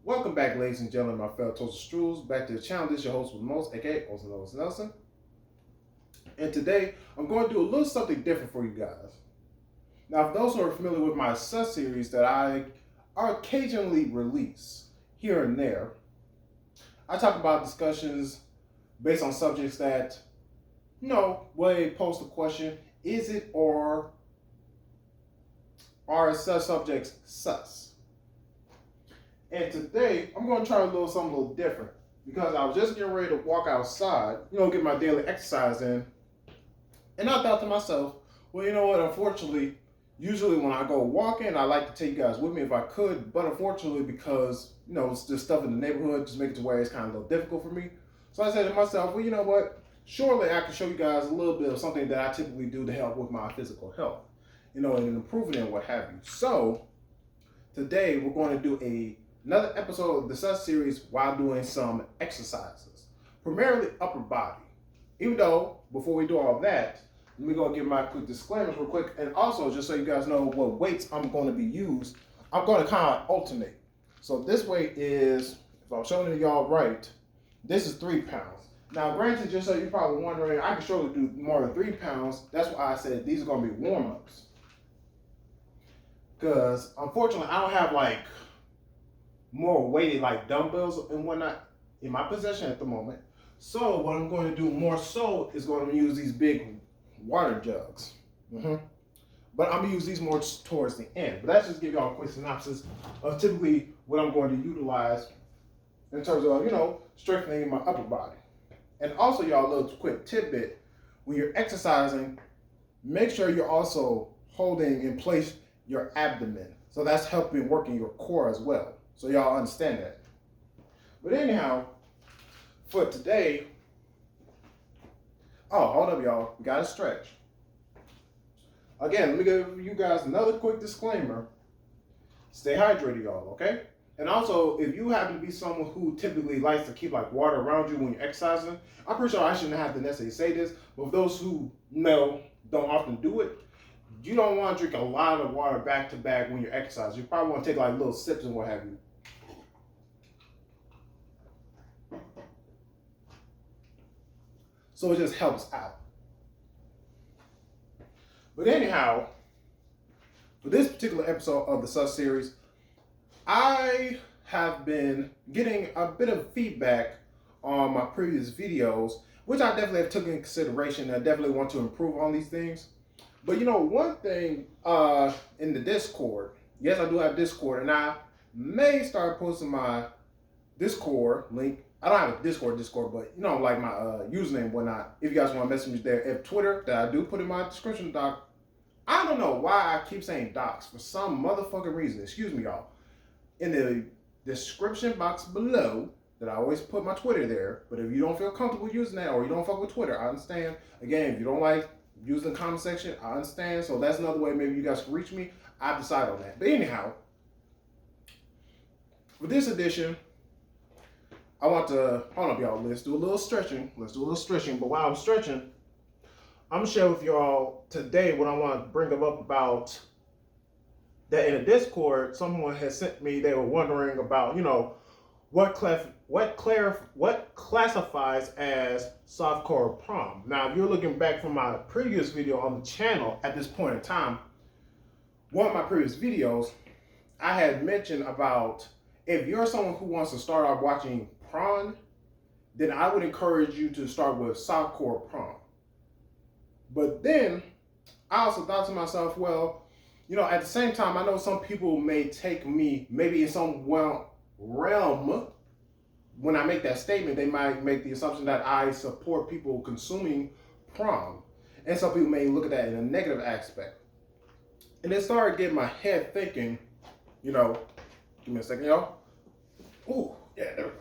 Welcome back, ladies and gentlemen, my fellow toaster strools. Back to the channel. This is your host with the most, A.K.A. Also known as Nelson. And today, I'm going to do a little something different for you guys. Now, for those who are familiar with my sus series that I occasionally release here and there, I talk about discussions based on subjects that, where they pose the question, is it or are such subjects sus? And today, I'm going to try something a little different because I was just getting ready to walk outside, get my daily exercise in. And I thought to myself, well, you know what? Unfortunately, usually when I go walking, I like to take you guys with me if I could. But unfortunately, because, it's just stuff in the neighborhood, just make it to where it's kind of a little difficult for me. So I said to myself, well, you know what? Surely I can show you guys a little bit of something that I typically do to help with my physical health, and improving it and what have you. So today we're going to do another episode of the sus series while doing some exercises, primarily upper body. Even though, before we do all that, let me go give my quick disclaimers real quick. And also, just so you guys know what weights I'm going to be used, I'm going to kind of alternate. So this weight is, if I'm showing it to y'all right, this is 3 pounds. Now, granted, just so you're probably wondering, I can surely do more than 3 pounds. That's why I said these are going to be warm-ups. Because, unfortunately, I don't have, more weighted dumbbells and whatnot in my possession at the moment. So what I'm going to do more so is going to use these big water jugs. But I'm going to use these more towards the end. But that's just give y'all a quick synopsis of typically what I'm going to utilize in terms of, strengthening my upper body. And also, y'all, a little quick tidbit. When you're exercising, make sure you're also holding in place your abdomen. So that's helping working your core as well. So y'all understand that. But anyhow, for today, hold up, y'all. We gotta stretch. Again, let me give you guys another quick disclaimer. Stay hydrated, y'all, okay? And also, if you happen to be someone who typically likes to keep water around you when you're exercising, I'm pretty sure I shouldn't have to necessarily say this, but for those who don't often do it, you don't want to drink a lot of water back to back when you're exercising. You probably want to take little sips and what have you. So it just helps out. But anyhow, for this particular episode of the sus series, I have been getting a bit of feedback on my previous videos, which I definitely have taken into consideration. I definitely want to improve on these things. But one thing in the Discord, yes, I do have Discord, and I may start posting my Discord link. I don't have a Discord, but my username and whatnot. If you guys want to message me there, if Twitter that I do put in my description doc. I don't know why I keep saying docs for some motherfucking reason. Excuse me, y'all. In the description box below, that I always put my Twitter there. But if you don't feel comfortable using that or you don't fuck with Twitter, I understand. Again, if you don't like using the comment section, I understand. So that's another way maybe you guys can reach me. I decide on that. But anyhow, for this edition, I want to, hold up, y'all. Let's do a little stretching. But while I'm stretching, I'm going to share with y'all today what I want to bring up about that in the Discord. Someone has sent me, they were wondering about, what classifies as softcore prom. Now, if you're looking back from my previous video on the channel at this point in time, one of my previous videos, I had mentioned about if you're someone who wants to start off watching Pron, then I would encourage you to start with softcore prom. But then I also thought to myself, well, at the same time, I know some people may take me maybe in some realm. When I make that statement, they might make the assumption that I support people consuming prom. And some people may look at that in a negative aspect. And it started getting my head thinking, give me a second, y'all. Ooh, yeah, there we go.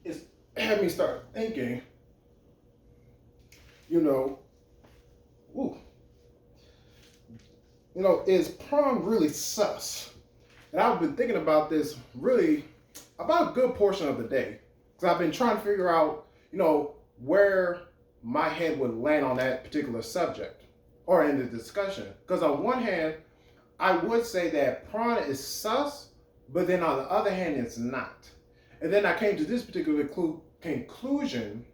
It had me start thinking, is prom really sus? And I've been thinking about this really about a good portion of the day. Because I've been trying to figure out, where my head would land on that particular subject or in the discussion. Because on one hand, I would say that prom is sus, but then on the other hand, it's not. And then I came to this particular conclusion,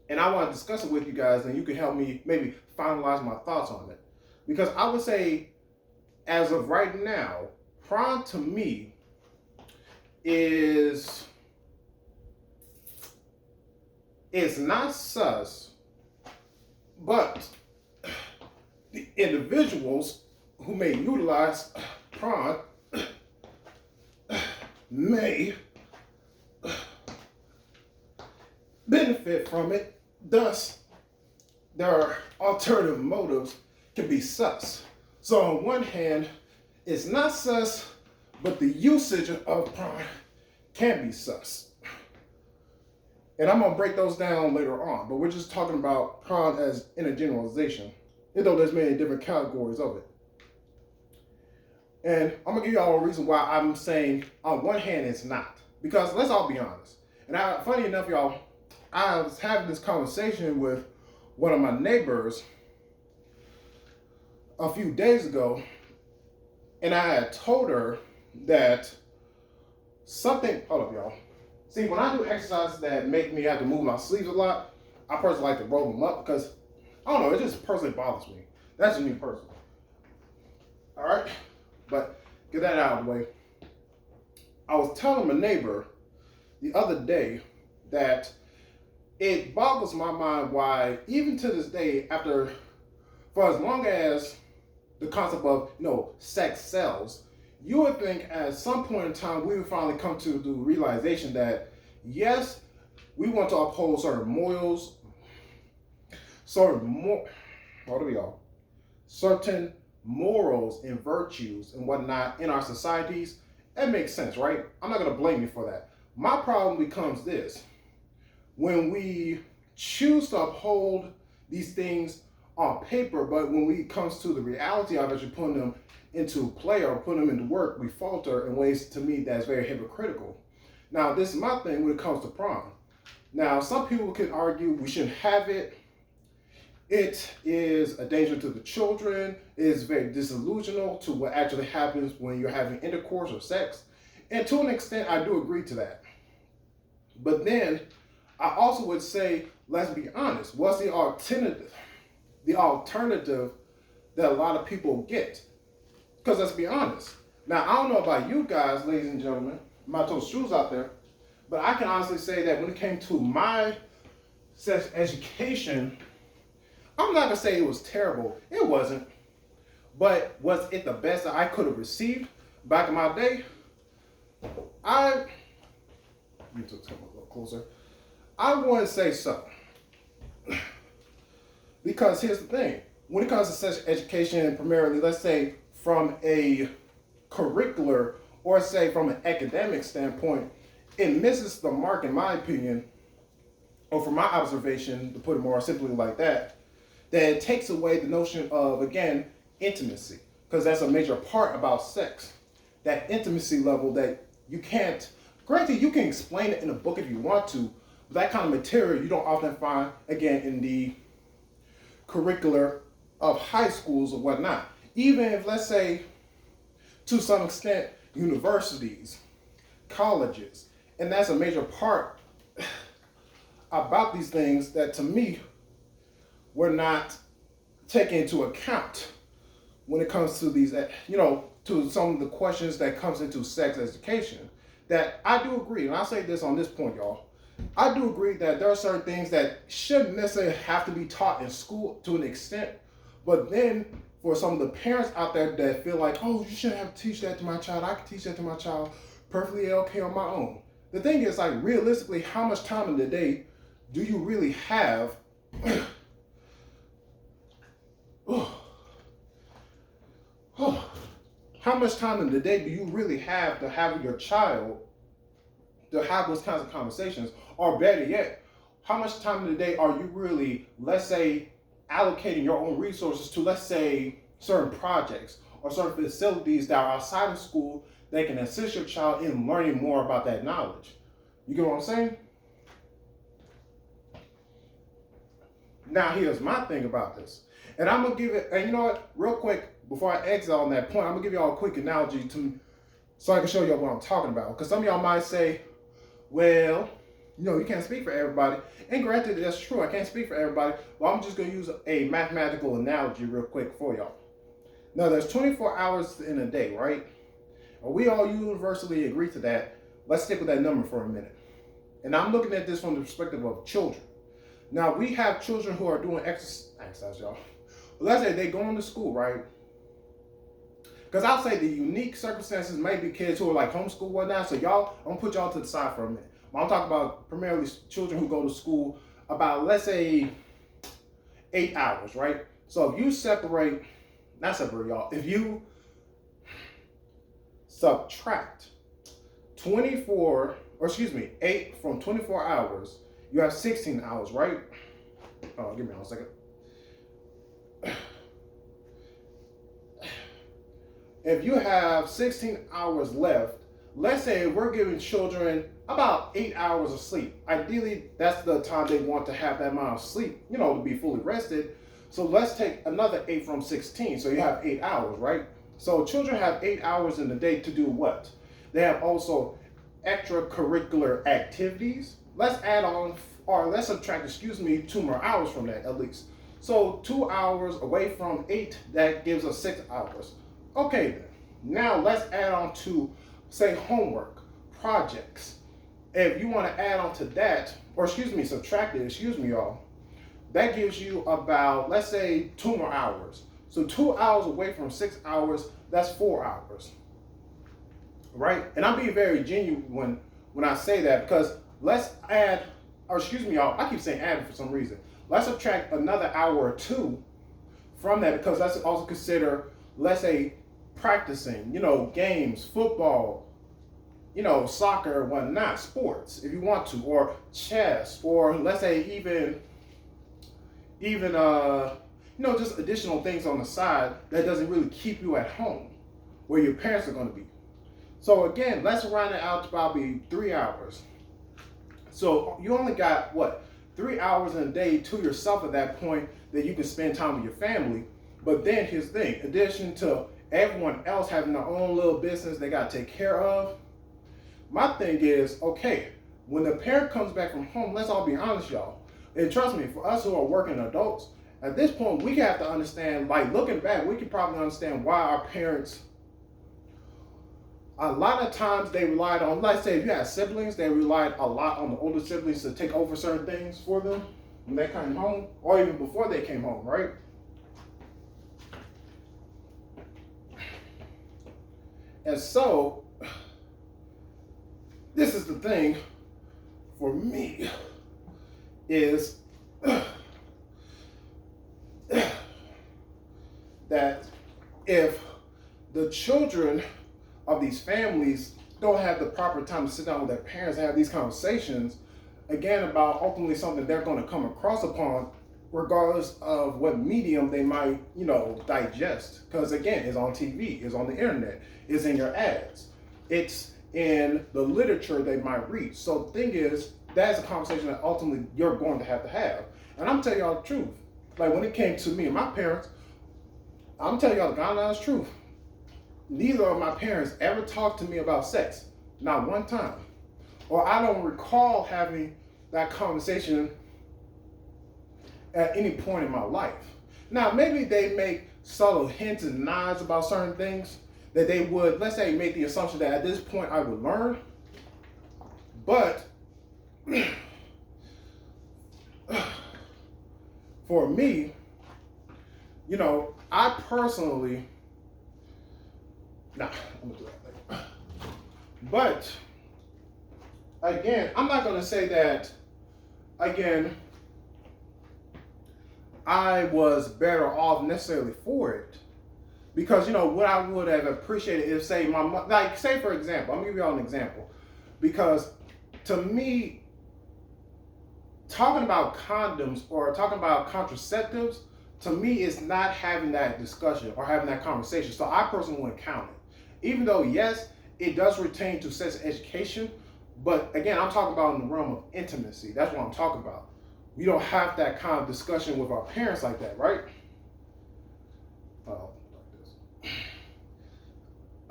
and I want to discuss it with you guys, and you can help me maybe finalize my thoughts on it. Because I would say, as of right now, Pron to me is it's not sus, but the individuals who may utilize Pron may benefit from it. Thus, their alternative motives can be sus. So on one hand, it's not sus, but the usage of Pron can be sus. And I'm gonna break those down later on, but we're just talking about Pron as in a generalization, even though there's many different categories of it. And I'm gonna give y'all a reason why I'm saying on one hand it's not. Because let's all be honest. And funny enough, y'all, I was having this conversation with one of my neighbors a few days ago, and I had told her that something, hold up, y'all. See, when I do exercises that make me have to move my sleeves a lot, I personally like to roll them up because, I don't know, it just personally bothers me. That's just me personally. All right? But get that out of the way. I was telling my neighbor the other day that it boggles my mind why, even to this day, for as long as the concept of, sex sells, you would think at some point in time we would finally come to the realization that, yes, we want to uphold certain morals, certain morals and virtues and whatnot in our societies. That makes sense, right? I'm not going to blame you for that. My problem becomes this. When we choose to uphold these things on paper, but when it comes to the reality of actually putting them into play or putting them into work, we falter in ways, to me, that's very hypocritical. Now, this is my thing when it comes to prom. Now, some people can argue we shouldn't have it. It is a danger to the children. It is very disillusional to what actually happens when you're having intercourse or sex. And to an extent, I do agree to that. But then, I also would say, let's be honest, what's the alternative? The alternative that a lot of people get. Because let's be honest. Now, I don't know about you guys, ladies and gentlemen, my toes shoes out there, but I can honestly say that when it came to my sex education, I'm not going to say it was terrible. It wasn't. But was it the best that I could have received back in my day? Let me come a little closer. I wouldn't say so. Because here's the thing. When it comes to sex education, primarily, let's say from a curricular or say from an academic standpoint, it misses the mark, in my opinion, or from my observation, to put it more simply like that it takes away the notion of, again, intimacy. Because that's a major part about sex. That intimacy level that you can't, granted, you can explain it in a book if you want to, but that kind of material you don't often find, again, in the curricular of high schools or whatnot. Even if, let's say, to some extent, universities, colleges, and that's a major part about these things that, to me, were not taken into account when it comes to these, to some of the questions that comes into sex education. That I do agree, and I'll say this on this point, y'all. I do agree that there are certain things that shouldn't necessarily have to be taught in school to an extent, but then for some of the parents out there that feel like, oh, you shouldn't have to teach that to my child, I can teach that to my child perfectly okay on my own. The thing is, like, realistically, how much time in the day do you really have how much time in the day do you really have to have with your child to have those kinds of conversations? Or better yet, how much time in the day are you really, let's say, allocating your own resources to, let's say, certain projects or certain facilities that are outside of school that can assist your child in learning more about that knowledge? You get what I'm saying? Now, here's my thing about this. And I'm going to give it, and you know what, real quick, before I exit on that point, I'm going to give y'all a quick analogy to so I can show y'all what I'm talking about. Because some of y'all might say, well, you can't speak for everybody. And granted, that's true. I can't speak for everybody. But I'm just going to use a mathematical analogy real quick for y'all. Now, there's 24 hours in a day, right? We all universally agree to that. Let's stick with that number for a minute. And I'm looking at this from the perspective of children. Now, we have children who are doing exercise, y'all. Let's say they're going to school, right? Because I'll say the unique circumstances may be kids who are like homeschool whatnot. So y'all, I'm gonna put y'all to the side for a minute. I'm talking about primarily children who go to school about, let's say, 8 hours, right? So if you if you subtract 8 from 24 hours, you have 16 hours, right? Oh, give me one second. If you have 16 hours left, let's say we're giving children about 8 hours of sleep. Ideally, that's the time they want to have that amount of sleep, to be fully rested. So let's take another 8 from 16. So you have 8 hours, right? So children have 8 hours in the day to do what? They have also extracurricular activities. Let's add on, or let's subtract, 2 more hours from that at least. So 2 hours away from 8, that gives us 6 hours. Okay then, now let's add on to, say, homework, projects. If you want to add on to that, or subtract it, y'all, that gives you about, let's say, 2 more hours. So 2 hours away from 6 hours, that's 4 hours, right? And I'm being very genuine when I say that, because let's add, y'all, I keep saying add for some reason. Let's subtract another hour or 2 from that, because let's also consider, let's say, practicing, games, football, soccer, whatnot, sports, if you want to, or chess, or let's say even just additional things on the side that doesn't really keep you at home where your parents are going to be. So again, let's round it out to probably 3 hours. So you only got 3 hours in a day to yourself at that point that you can spend time with your family. But then here's the thing, in addition to everyone else having their own little business they got to take care of, my thing is, okay, when the parent comes back from home, let's all be honest, y'all. And trust me, for us who are working adults, at this point, we have to understand, like looking back, we can probably understand why our parents, a lot of times they relied on, let's say if you had siblings, they relied a lot on the older siblings to take over certain things for them when they came home, or even before they came home, right? And so, this is the thing for me, is that if the children of these families don't have the proper time to sit down with their parents and have these conversations, again, about ultimately something they're going to come across upon, regardless of what medium they might, digest. Because again, it's on TV, it's on the internet, it's in your ads, it's in the literature they might read. So the thing is, that's a conversation that ultimately you're going to have. And I'm telling y'all the truth. Like when it came to me and my parents, I'm telling y'all the God honest truth. Neither of my parents ever talked to me about sex. Not one time. Or I don't recall having that conversation at any point in my life. Now, maybe they make subtle hints and nods about certain things that they would, let's say, make the assumption that at this point I would learn. But for me, I personally, I'm gonna do that later. But again, I'm not gonna say that, again, I was better off necessarily for it. Because, what I would have appreciated is, say, my mom, like, say, for example, I'm gonna give y'all an example. Because to me, talking about condoms or talking about contraceptives, to me, is not having that discussion or having that conversation. So I personally wouldn't count it. Even though, yes, it does retain to sex education, but again, I'm talking about in the realm of intimacy. That's what I'm talking about. We don't have that kind of discussion with our parents like that, right? Like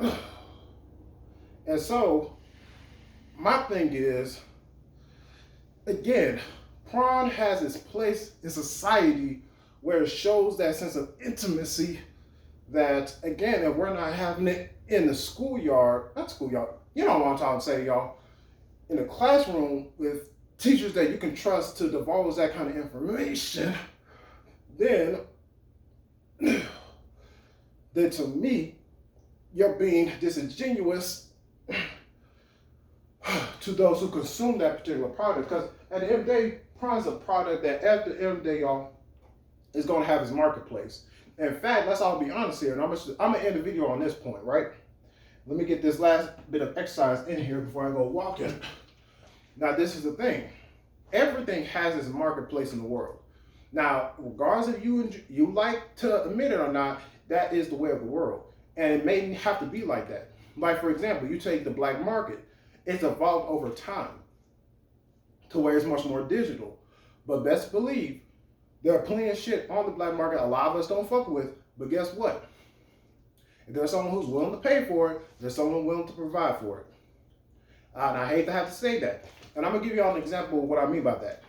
this. And so my thing is, again, Pron has its place in society where it shows that sense of intimacy that, again, if we're not having it in the schoolyard, not schoolyard, you know what I'm trying to say, y'all, in the classroom with teachers that you can trust to divulge that kind of information, then to me, you're being disingenuous to those who consume that particular product. Because at the end of the day, Pron is a product that at the end of the day, y'all, is going to have its marketplace. In fact, let's all be honest here, and I'm going to end the video on this point, right? Let me get this last bit of exercise in here before I go walking. Now, this is the thing. Everything has its marketplace in the world. Now, regardless if you like to admit it or not, that is the way of the world. And it may have to be like that. Like, for example, you take the black market. It's evolved over time to where it's much more digital. But best believe, there are plenty of shit on the black market a lot of us don't fuck with. But guess what? If there's someone who's willing to pay for it, there's someone willing to provide for it. And I hate to have to say that. And I'm going to give you all an example of what I mean by that.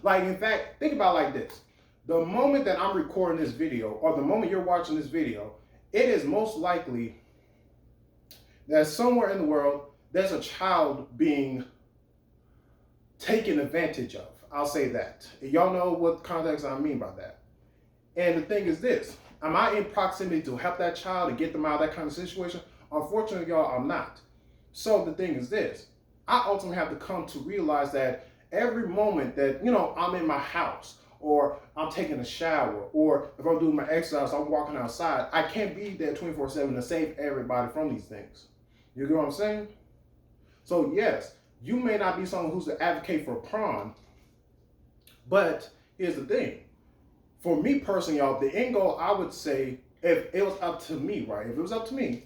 Like, in fact, think about it like this. The moment that I'm recording this video, or the moment you're watching this video, it is most likely that somewhere in the world, there's a child being taken advantage of. I'll say that. And y'all know what context I mean by that. And the thing is this. Am I in proximity to help that child and get them out of that kind of situation? Unfortunately, y'all, I'm not. So the thing is this. I ultimately have to come to realize that every moment that, I'm in my house, or I'm taking a shower, or if I'm doing my exercise, I'm walking outside, I can't be there 24/7 to save everybody from these things. You get what I'm saying? So yes, you may not be someone who's the advocate for Pron, but here's the thing. For me personally, y'all, the end goal, I would say, if it was up to me, right? If it was up to me,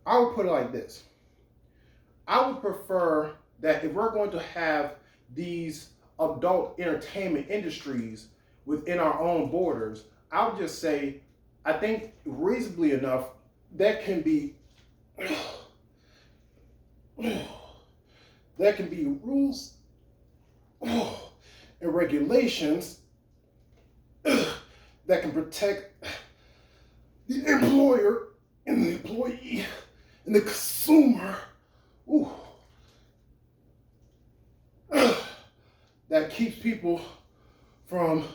I would put it like this. I would prefer that if we're going to have these adult entertainment industries within our own borders, I would just say, I think reasonably enough, that can be rules and regulations that can protect the employer and the employee and the consumer. That keeps people from,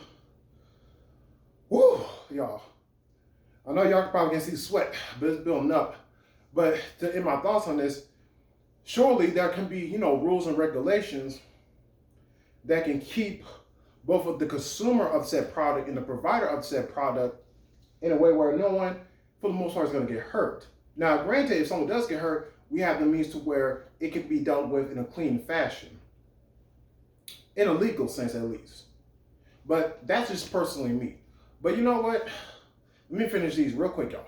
y'all. I know y'all probably can see sweat, but it's building up. But in my thoughts on this, surely there can be, rules and regulations that can keep both of the consumer of said product and the provider of said product in a way where no one, for the most part, is going to get hurt. Now, granted, if someone does get hurt, we have the means to where it can be dealt with in a clean fashion. In a legal sense, at least. But that's just personally me. But you know what? Let me finish these real quick, y'all.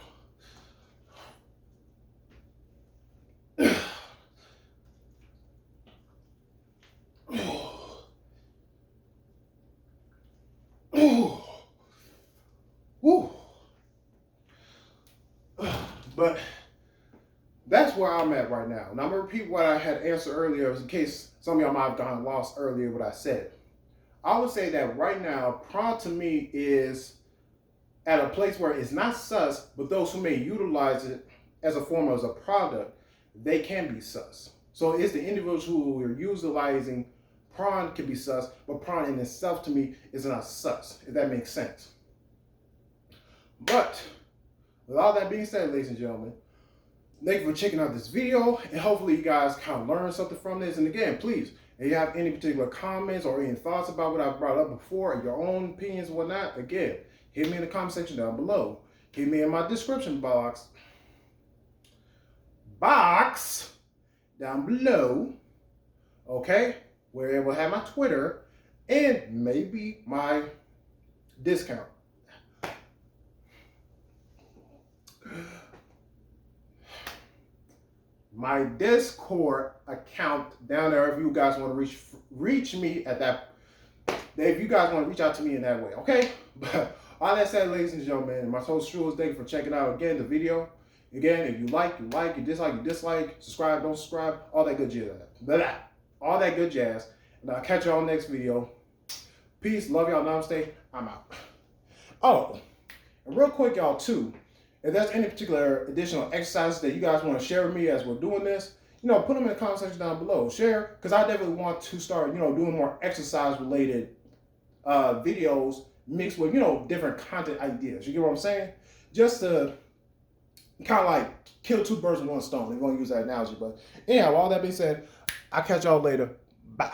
But that's where I'm at right now. And I'm going to repeat what I had answered earlier in case some of y'all might have gotten lost earlier what I said. I would say that right now, Pron to me is at a place where it's not sus, but those who may utilize it as a form of a product, they can be sus. So it's the individuals who are utilizing Pron can be sus, but Pron in itself to me is not sus, if that makes sense. But with all that being said, ladies and gentlemen, thank you for checking out this video, and hopefully you guys kind of learned something from this. And again, please, if you have any particular comments or any thoughts about what I brought up before, or your own opinions and whatnot, again, hit me in the comment section down below. Hit me in my description box down below, okay, where it will have my Twitter and maybe my discount. My Discord account down there if you guys want to reach me at that. If you guys want to reach out to me in that way, okay? But all that said, ladies and gentlemen, my host Strules, thank you for checking out again the video. Again, if you like, you dislike, subscribe, don't subscribe, all that good jazz. All that good jazz. And I'll catch y'all next video. Peace, love y'all, namaste, I'm out. Oh, and real quick, y'all, too, if there's any particular additional exercises that you guys want to share with me as we're doing this, put them in the comment section down below. Share, because I definitely want to start, doing more exercise-related videos mixed with, different content ideas. You get what I'm saying? Just to kind of like kill two birds with one stone. If you want to use that analogy. But anyhow, all that being said, I'll catch y'all later. Bye.